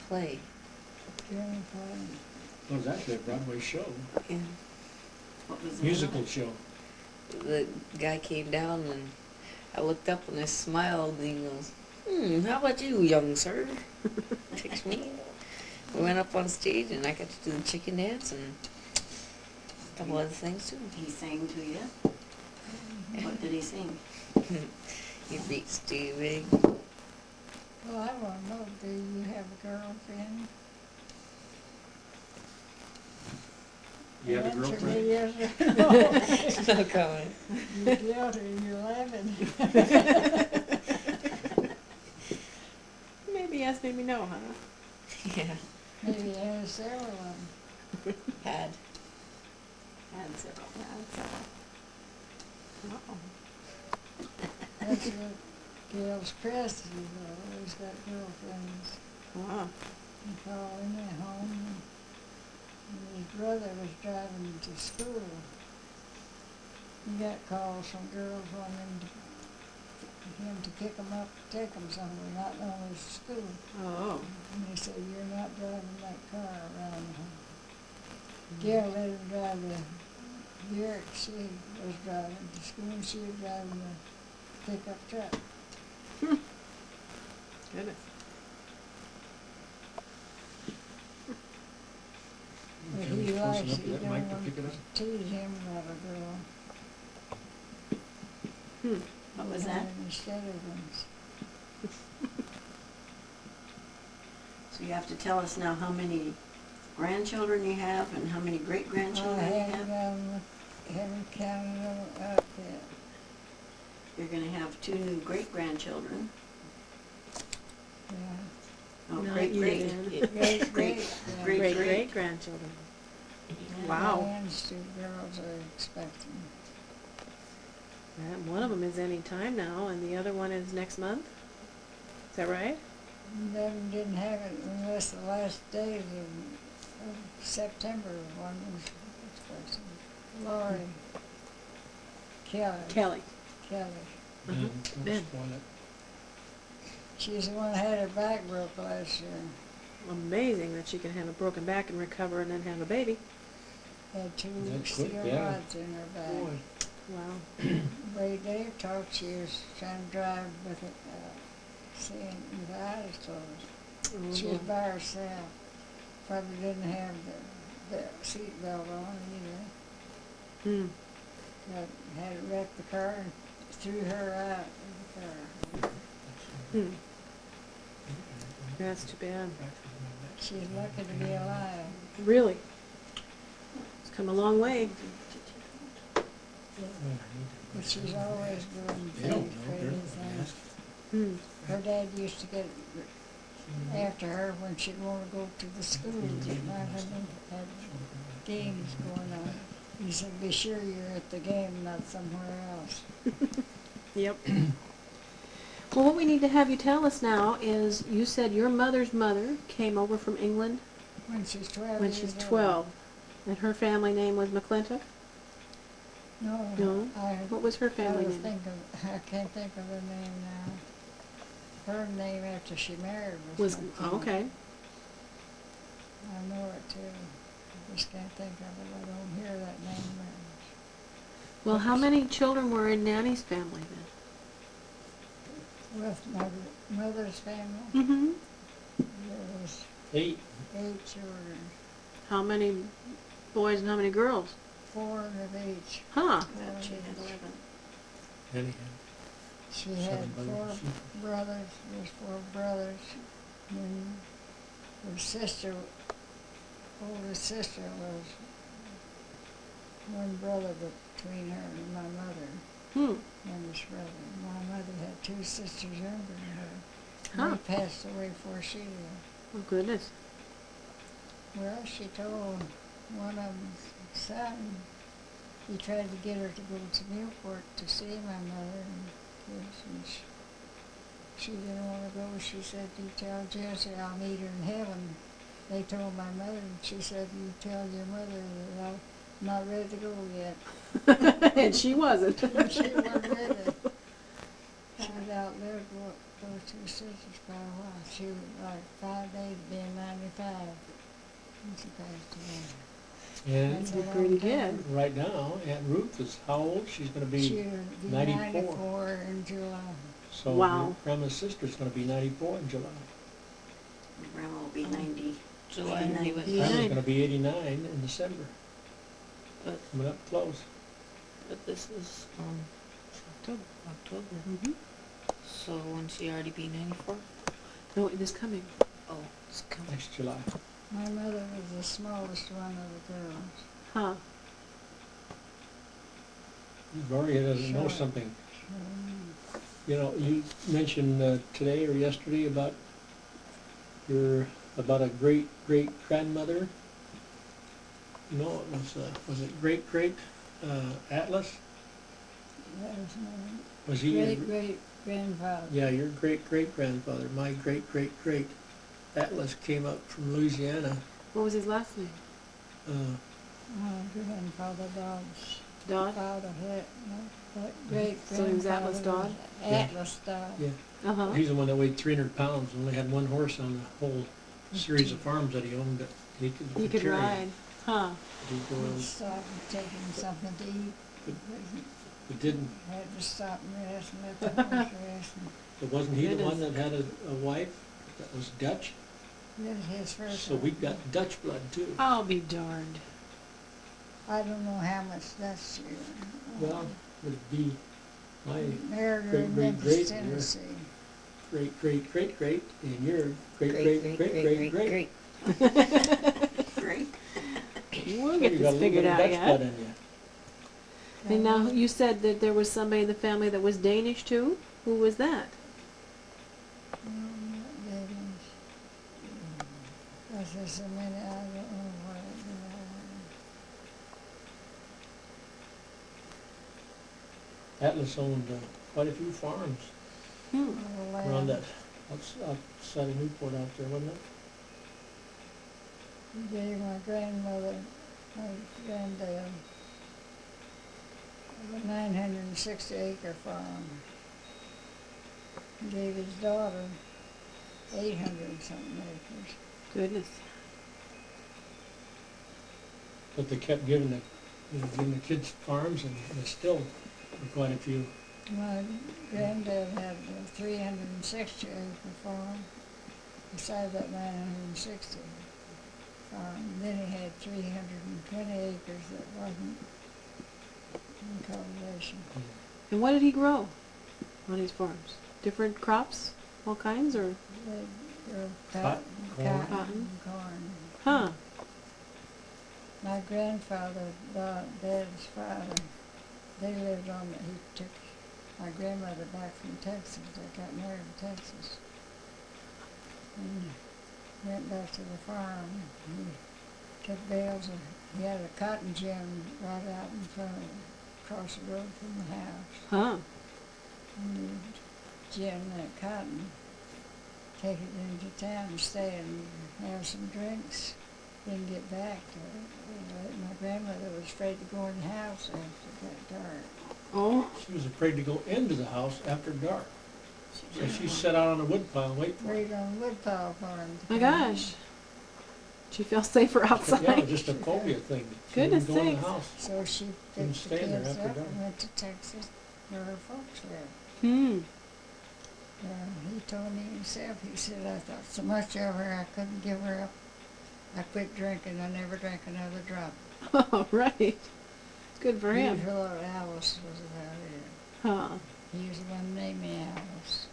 play. During play. It was actually a Broadway show, Yeah. What was the musical name? show. The guy came down and I looked up and I smiled and he goes, how about you, young sir? Takes me. We went up on stage and I got to do the chicken dance and a couple other things too. He sang to you? What did he sing? He reached too big. Well, I want to know, do you have a girlfriend? You have a Answer girlfriend? me yes or no. No comment. You're guilty, you're laughing. Maybe yes, maybe no, huh? Yeah. Maybe there's several of them. Had. Had several. Uh-oh. That's what Gail's Crest has always got girlfriends. Wow. He called him at home, and his brother was driving to school. He got calls from girls wanting him to pick them up, take them somewhere, not only to school. Oh. And they said, you're not driving that car around. Gail let him drive the Buick she was driving to school, and she was driving the pickup truck. Goodness. But Can he you close likes enough it, to you that don't mic to want pick to it up? tease him about a girl. What was that? Instead of ones. So you have to tell us now how many grandchildren you have and how many I great-grandchildren you have. haven't counted them up yet. You're gonna have 2 new great-grandchildren. Yeah. Oh, Not great-great. even. Great-great-grandchildren. Great-great-grandchildren. Yeah. Wow. Diane's 2 girls are expecting. And one of them is any time now, and the other one is next month? Is that right? Them didn't have it unless the last days of September one was expecting. Lori. Kelly. Uh-huh. Ben, Ben. don't spoil it. She's the one that had her back broke last year. Amazing that she can have a broken back and recover and then have a baby. Had 2 That's steel quick, yeah. rods in her back. Boy, Wow. The way Dave talked, she was trying to drive with it, seeing with her eyes closed. She was by herself. Probably didn't have the seat belt on either. Hmm. Had it wrecked the car and threw her out of the car. Hmm. That's too bad. She's lucky to be alive. Really? It's come a long way. But she's always doing They don't things, know, crazy they're things. Hmm. Her dad used to get after her when she'd want to go to the school. My husband had games going on. He said, be sure you're at the game, not somewhere else. Yep. Well, what we need to have you tell us now is, you said your mother's mother came over from England When she's 12 when years she's old. 12, and her family name was McClintock? No, No? I What was her family was name? I can't think of the name now. Her name after she married was McClintock. Okay. I know it too. I just can't think of it. I don't hear that name very much. Well, how many children were in Nanny's family then? With my mother's family, Mm-hmm. there was 8. 8 children, How many boys and how many girls? 4 of each. Huh. That she had 11. Anyhow, She had 7 4 brothers. brothers, there's 4 brothers, and her sister, older sister was one brother between her and my mother, Hmm. youngest brother. My mother had 2 sisters younger than her. Huh. They passed away before she did. Oh, goodness. Well, she told one of them's son, he tried to get her to go to Newport to see my mother and kids, and she didn't want to go. She said, you tell Jessie I'll meet her in heaven. They told my mother, and she said, you tell your mother that I'm not ready to go yet. And she wasn't. And she wasn't ready. She was outlived those 2 sisters by a while. She was like 5 days being 90. 75 when she passed away. And That's a Did long pretty time. good. right now, Aunt Ruth is how old? She's gonna be, She'll be 94. 94 in July. so Wow. your grandma's sister's gonna be 94 in July. Grandma will be 90. July, 89. he went, Yeah. Grandma's 89. gonna be 89 in December, but, coming up close. but this is, October. Mm-hmm. So won't she already be 94? No, it is coming. Oh, it's coming. Next July. My mother was the smallest one of the girls. Huh. Gloria doesn't know Sure. something. Mm. You know, you mentioned today or yesterday about about a great grandmother. No, was it great Atlas? That was my Was he? your- great grandfather. Yeah, your great grandfather. My great Atlas came up from Louisiana. What was his last name? Uh, My grandfather Dodd's Dodd? father had that great So he was Atlas grandfather Dodd? was Atlas Dodd. yeah, Uh-huh. he's the one that weighed 300 pounds and only had one horse on the whole series of farms that he owned that he He could carry. ride. Huh. He'd go He in, stopped and take him something to eat. but didn't. Had to stop and rest and let the horse rest. But wasn't he the Goodness. one that had a wife that was Dutch? This is his first So one. we've got Dutch blood too. I'll be darned. I don't know how much that's you. Well, would it be my Married her in great, Memphis, great, Tennessee. great, and your great. Great. Great. We'll get You got a little this figured bit of out Dutch yet. blood in you. And now you said that there was somebody in the family that was Danish too? Who was that? That's just a minute, I don't know what Atlas owned quite a few farms Hmm. around that, outside of Newport out there, wasn't it? He gave my grandmother, my granddad, a 960-acre farm. He gave his daughter 800-something acres. Goodness. But they kept giving giving the kids farms, and there's still quite a few. My granddad had a 360-acre farm beside that 960 farm. Then he had 320 acres that wasn't in cultivation. And what did he grow on his farms? Different crops? All kinds or? They grew Cotton, cotton, corn. and corn. Huh. My grandfather, Dad's father, they lived on the, he took my grandmother back from Texas. They got married in Texas. And went back to the farm. He took bales of, he had a cotton gin right out in front of, across the road from the house. Huh. And he'd gin that cotton, take it into town and stay and have some drinks. Then get back to it. My grandmother was afraid to go in the house after it got dark. Oh. She was afraid to go into the house after dark. So she sat out on a wood pile and wait for it. Wait on woodpile for him to My come in. gosh. She felt safer Yeah, outside. just a phobia thing. She Goodness didn't go in the sakes. house. So she Couldn't picked the stay there kids after up dark. and went to Texas where her folks lived. Hmm. He told me himself, he said, I thought so much of her, I couldn't give her up. I quit drinking, I never drank another drop. Oh, right. Good for He him. thought Alice was about it. Huh. He was the one who named me Alice.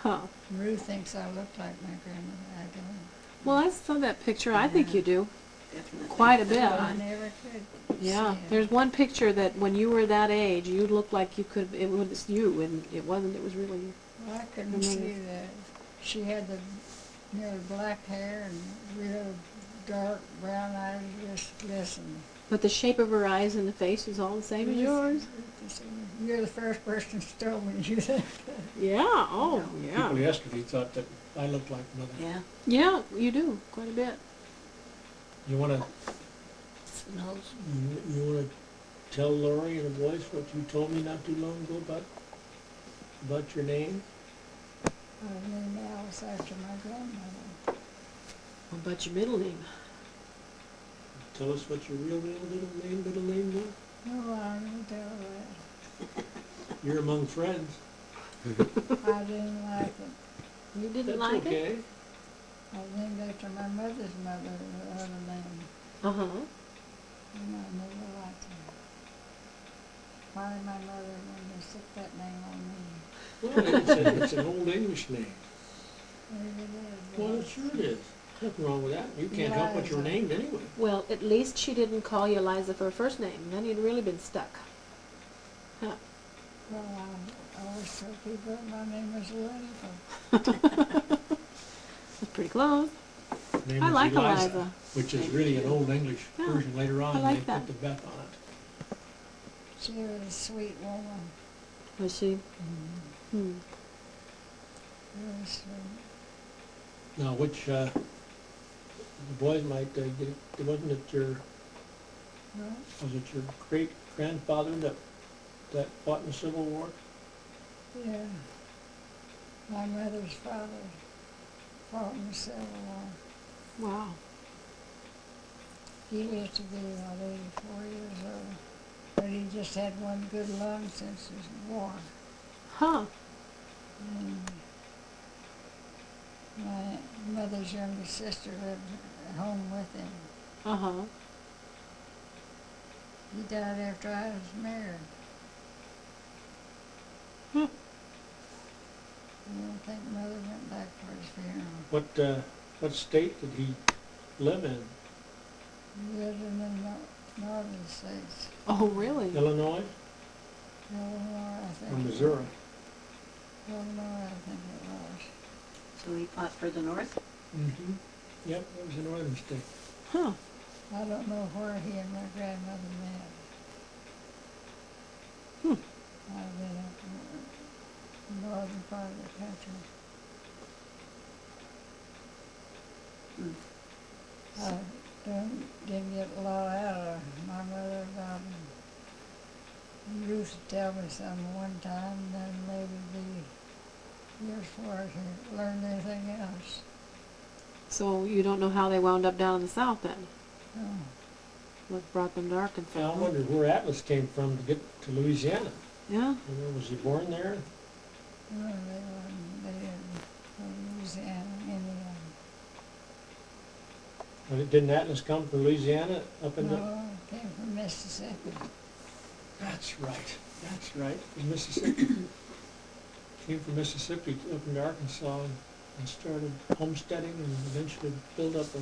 Huh. Ruth thinks I look like my grandmother, I don't. Well, I saw that picture. I think you do. Definitely. Quite a bit. I never could Yeah. see it. There's one picture that when you were that age, you looked like you could, it was you, and it wasn't. It was really you. Well, I couldn't see that. She had the nearly black hair and real dark brown eyes, just glistening. But the shape of her eyes and the face is all the same as yours. You're the first person who told me you think that. Yeah. Oh, People yeah. yesterday thought that I looked like mother. Yeah. Yeah, you do quite a bit. You wanna, Smells. you wanna tell Lori in a voice what you told me not too long ago about your name? I named Alice after my grandmother. What about your middle name? Tell us what your real middle name was. No, I don't tell that. You're among friends. I didn't like it. You didn't That's like it? okay. I was named after my mother's mother, the other name, Uh-huh. and I never liked it. Why my mother wanted to stick that name on me? Well, it's an old English name. Maybe it is. Well, it sure is. Nothing wrong with that. You can't help what you're Eliza. named anyway. Well, at least she didn't call you Eliza for her first name. Then you'd really been stuck. Huh. Well, I always tell people that my name is Elizabeth. That's pretty close. Name I is like Eliza, Eliza. which is really an old English Yeah, version. Later on, I like they that. put the Beth on it. She was a sweet woman. Was she? Hmm. Really sweet. Now, which, the boys might get it, wasn't it your, Well, was it your great-grandfather that fought in the Civil War? yeah. My mother's father fought in the Civil War. Wow. He lived to be about 84 years old, but he just had one good lung since his war. Huh. And my mother's younger sister lived at home with him. Uh-huh. He died after I was married. Hmm. I don't think Mother went back for his funeral. What state did he live in? He lived in the northern states. Oh, really? Illinois Illinois, I think. or Missouri? Illinois, I think it was. So he fought for the North? Mm-hmm. Yep, it was a northern state. Huh. I don't know where he and my grandmother met. I've been up in the northern part of the country. Didn't get a lot out of my mother about him. He used to tell me something one time, and then maybe be years before I could learn anything else. So you don't know how they wound up down in the south then? No. What brought them to Arkansas? Now, I wonder where Atlas came from to get to Louisiana. Yeah? Was he born there? No, they didn't go to Louisiana, Indiana. Well, didn't Atlas come from Louisiana up in the... No, it came from Mississippi. That's right, from Mississippi. Came from Mississippi up into Arkansas and started homesteading and eventually built up a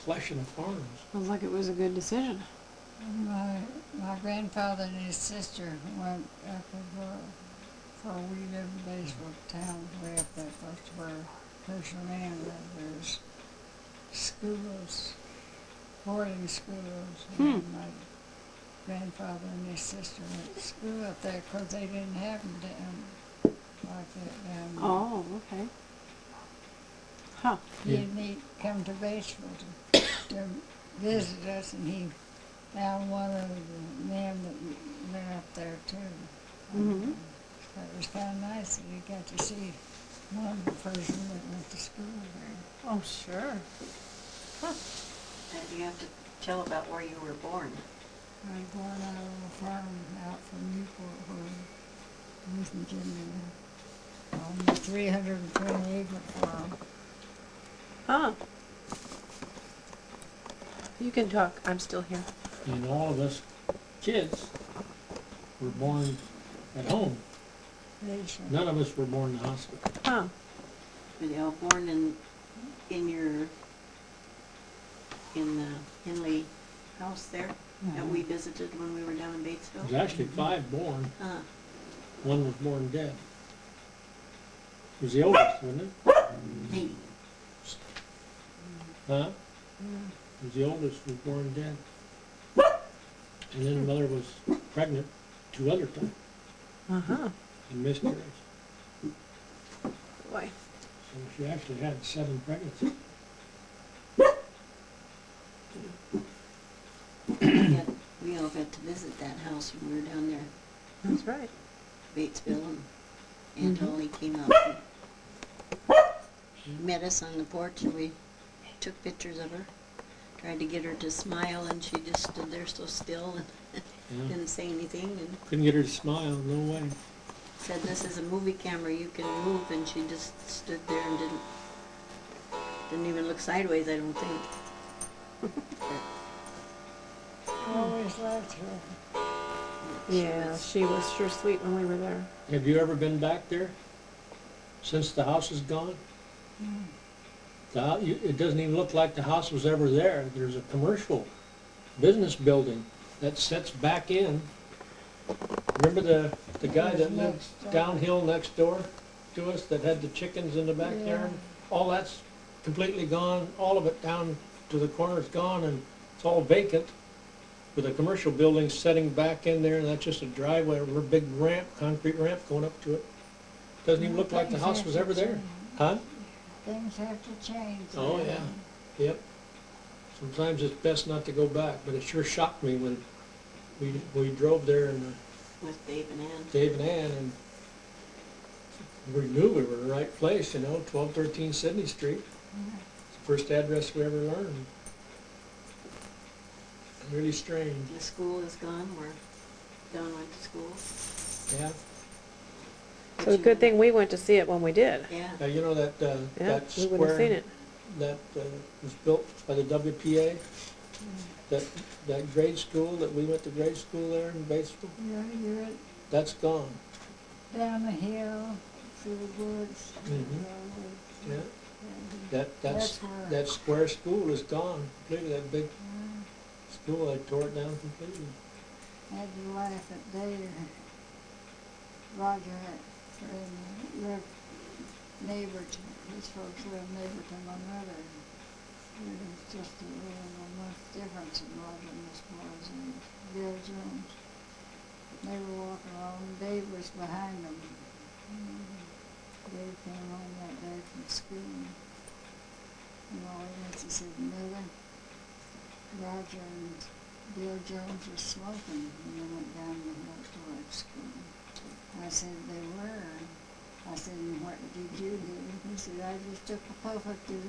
collection of farms. Sounds like it was a good decision. My grandfather and his sister went up for we lived in Batesville town, way up there close to where Herschel Man lived. There's schools, boarding schools. And my grandfather and his sister went to school up there because they didn't have them down like that down there. Oh, okay. Huh. He'd come to Batesville to visit us, and he found one of the men that went up there too. Mm-hmm. So it was kind of nice that he got to see one person that went to school there. Oh, sure. And you have to tell about where you were born. I was born out of a farm out from Newport, where West Virginia, on the 320-acre farm. Huh. You can talk. I'm still here. And all of us kids were born at home. Nation. None of us were born in the hospital. Huh. Were they all born in the Henley house there that we visited when we were down in Batesville? There's actually 5 born. One was born dead. He was the oldest, wasn't it? Me. Huh? He was the oldest, was born dead. And then the mother was pregnant 2 other times Uh-huh. and miscarriage. Boy. So she actually had 7 pregnancies. We all got to visit that house when we were down there, That's right. Batesville, and Aunt Holly came out and met us on the porch, and we took pictures of her. Tried to get her to smile, and she just stood there so still and Yeah. didn't say anything, and Couldn't get her to smile, no way. said, "This is a movie camera, you can move," and she just stood there and didn't even look sideways, I don't think. Always liked her. Yeah, she was sure sweet when we were there. Have you ever been back there since the house is gone? It doesn't even look like the house was ever there. There's a commercial business building that sets back in. Remember the guy that lived downhill next door to us that had the chickens in the backyard? All that's completely gone. All of it down to the corner is gone, and it's all vacant with a commercial building setting back in there, and that's just a driveway, a real big ramp, concrete ramp going up to it. Doesn't even look like the house was ever there. Huh? Things have to change. Oh, yeah. Yep. Sometimes it's best not to go back, but it sure shocked me when we drove there and With Dave and Ann. Dave and Ann, and we knew we were in the right place, 1213 Sydney Street. It's the first address we ever learned. Really strange. The school is gone, where Don went to school. Yeah. So a good thing we went to see it when we did. Yeah, You know that Yeah, that we would have seen square it. that was built by the WPA, that grade school that we went to grade school there in Batesville, You're that's gone. down the hill, through the woods. Yeah. That's That's where. that square school is gone completely. That big school, I tore it down completely. I had to laugh at Dave. Roger had lived neighbor to, his folks lived neighbor to my mother. There was just a little month difference in Roger and his boys and Bill Jones. They were walking along, Dave was behind them. Dave came home that day from school. And all he went to said, "Mother, Roger and Bill Jones were smoking when they went down the hill towards school." I said, "They were." I said, "And what did you do?" He said, "I just took a puff or two."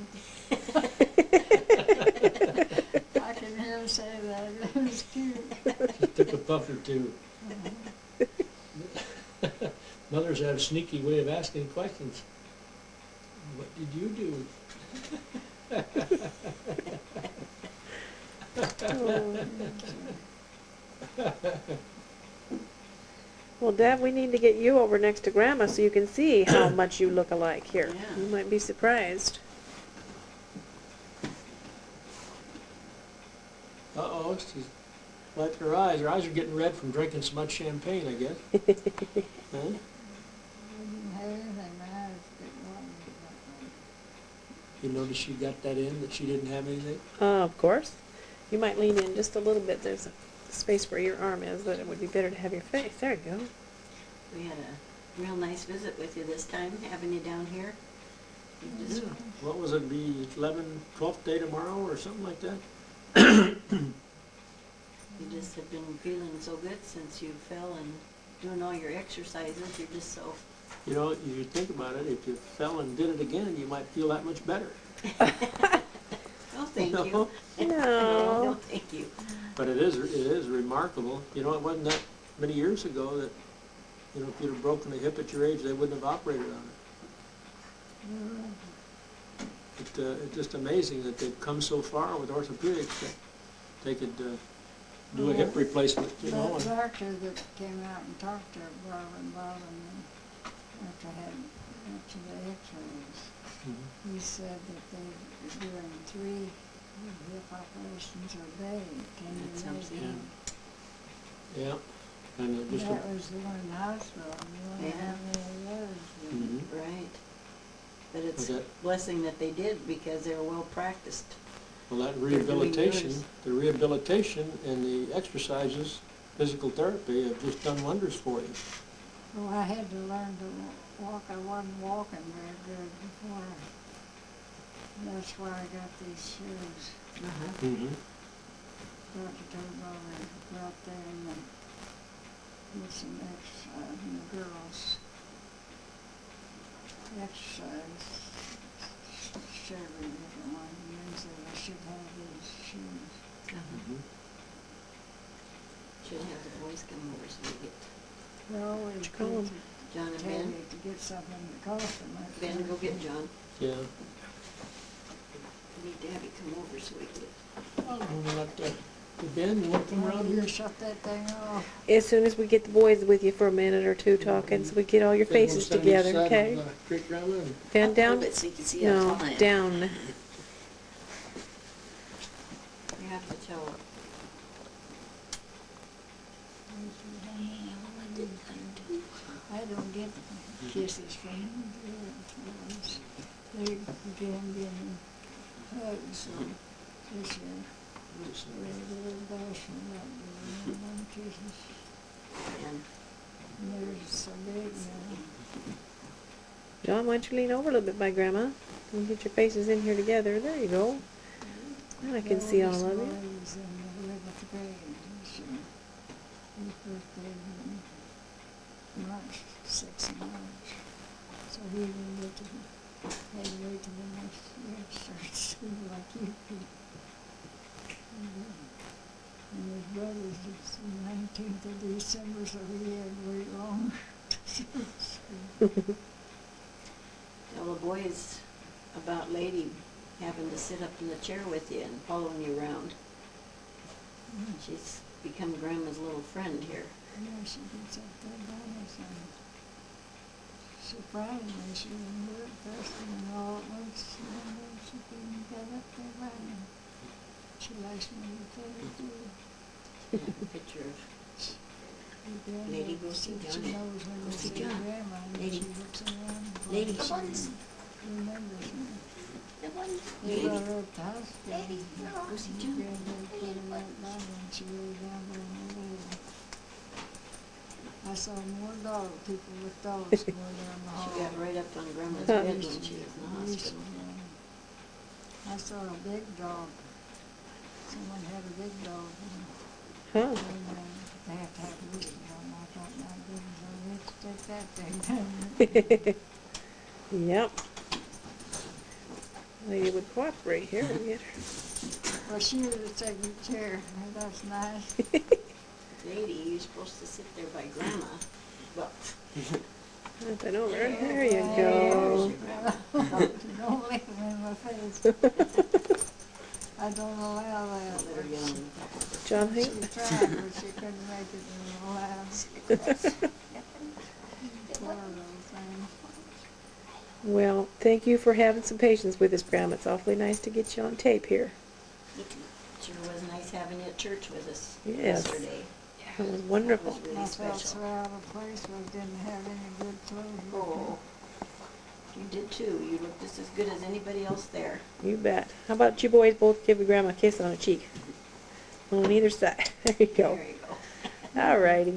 I can hear him say that. It was cute. Just took a puff or two. Mothers have a sneaky way of asking questions. What did you do? Well, Deb, we need to get you over next to Grandma so you can see how much you look alike here. Yeah. You might be surprised. Uh-oh, she's wiping her eyes. Her eyes are getting red from drinking so much champagne, I guess. Huh? I didn't have anything, my eyes didn't want me. You notice she got that in, that she didn't have anything? Of course. You might lean in just a little bit. There's a space where your arm is, but it would be better to have your face. There you go. we had a real nice visit with you this time, having you down here. You just, What was it, be 12th day tomorrow or something like that? you just have been feeling so good since you fell and doing all your exercises. You're just so, You think about it, if you fell and did it again, you might feel that much better. oh, thank you. No. No, No. thank you. But it is remarkable. It wasn't that many years ago that, if you'd have broken a hip at your age, they wouldn't have operated on it. It's just amazing that they've come so far with orthopedics that they could do a hip replacement, That and doctor that came out and talked to her, Bob and me, after the x-rays, he said that they were doing 3 hip operations a day. Can you That sounds imagine? yeah. And just That was the one in the hospital, and you wonder how many others did. Mhm. Right. But it's Okay. a blessing that they did because they were well practiced. Well, that They're doing rehabilitation, yours. the rehabilitation and the exercises, physical therapy have just done wonders for you. Well, I had to learn to walk. I wasn't walking very good before. That's why I got these shoes. Mm-hmm. Dr. told me to go out there and get some exercise, and the girls exercise several different ones, and said I should have these shoes. Should have the boys come over so we get Well, we you call 'em? John and tell Ben. you to get something that costs them. Ben, go get John. Yeah. We need to have you come over so we can get. I'm gonna let, Ben, you wanna come around here? Shut that thing off. As soon as we get the boys with you for a minute or two talking, so we get all your Ben, wanna faces stand on each together, side of, okay? Great grandma and Ben, Up a little down? bit so you can see how No, tall I am. down. You have to tell. I don't get kisses from them. They began getting hugs this year. They're bashing about giving them kisses. And And they're so big now. John, why don't you lean over a little bit by Grandma? And get your faces in here together. There you go. Now I can see all of you. He's in the 11th grade this year. His birthday in March, 6 March. So he didn't get to, had to wait till the next year to start school like you did. And his brother's is the 19th of December, so he had to wait long to start school. tell the boys about Lady having to sit up in the chair with you and following you around. She's become Grandma's little friend here. Yeah, she gets up there by us and surprisingly, she didn't do it first and all at once, and then she came got up there by me. She likes me to tell her too. Yeah, a picture of Lady, go see She Johnny. knows when Go you see see John. Grandma, and Lady. she looks around. and Lady, she come on. remembers me. The one. They brought her up to the hospital. Lady, Go see John. Granddad put her right by me and she lay down there in the lady. I saw more dog people with dogs going down the hall. She got right up on Grandma's Huh. bed when she was in the hospital. I saw a big dog. Someone had a big dog. Huh. And they have to have a big dog. And I thought, my goodness, I need to take that thing down. Yep. Lady would cooperate here. We get her. Well, she was a second chair. And that's nice. Lady, you're supposed to sit there by Grandma. Well, Up and over. There you go. Don't lick them in my face. I don't allow that. let her get on the back. John, She hey. tried, but she couldn't make it in the lab. Poor little thing. Well, thank you for having some patience with us, Grandma. It's awfully nice to get you on tape here. It sure was nice having you at church with us Yes. yesterday. That was That wonderful. was really I felt so special. out of place, I didn't have any good clothes. Oh, you did too. You looked just as good as anybody else there. You bet. How about you boys both give Grandma a kiss on the cheek? On either side. There you go. There you go. All righty.